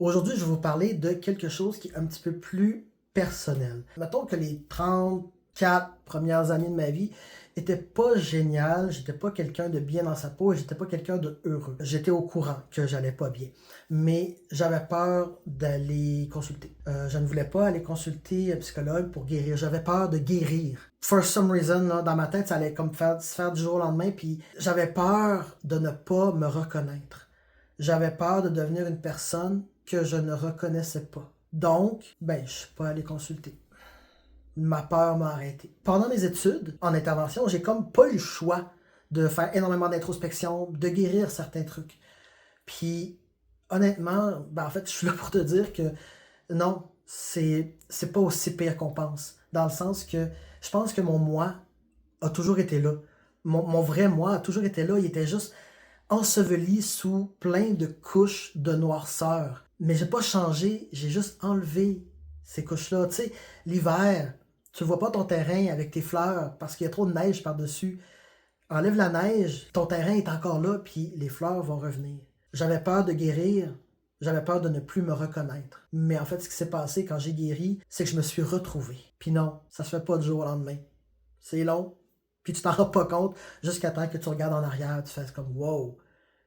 Aujourd'hui, je vais vous parler de quelque chose qui est un petit peu plus personnel. Mettons que les 34 premières années de ma vie étaient pas géniales, j'étais pas quelqu'un de bien dans sa peau, et j'étais pas quelqu'un de heureux. J'étais au courant que j'allais pas bien, mais j'avais peur d'aller consulter. Je ne voulais pas aller consulter un psychologue pour guérir, j'avais peur de guérir. For some reason, là, dans ma tête, ça allait comme se faire du jour au lendemain, puis j'avais peur de ne pas me reconnaître. J'avais peur de devenir une personne que je ne reconnaissais pas. Donc, je suis pas allé consulter. Ma peur m'a arrêté. Pendant mes études, en intervention, j'ai comme pas eu le choix de faire énormément d'introspection, de guérir certains trucs. Puis, honnêtement, en fait, je suis là pour te dire que non, c'est pas aussi pire qu'on pense. Dans le sens que je pense que mon moi a toujours été là. Mon vrai moi a toujours été là. Il était juste enseveli sous plein de couches de noirceur. Mais j'ai pas changé, j'ai juste enlevé ces couches-là. Tu sais, l'hiver, tu vois pas ton terrain avec tes fleurs parce qu'il y a trop de neige par-dessus. Enlève la neige, ton terrain est encore là, puis les fleurs vont revenir. J'avais peur de guérir, j'avais peur de ne plus me reconnaître. Mais en fait, ce qui s'est passé quand j'ai guéri, c'est que je me suis retrouvé. Puis non, ça se fait pas du jour au lendemain. C'est long, puis tu t'en rends pas compte jusqu'à temps que tu regardes en arrière, tu fais comme wow,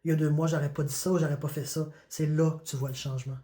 il y a 2 mois, j'aurais pas dit ça ou j'aurais pas fait ça. C'est là que tu vois le changement.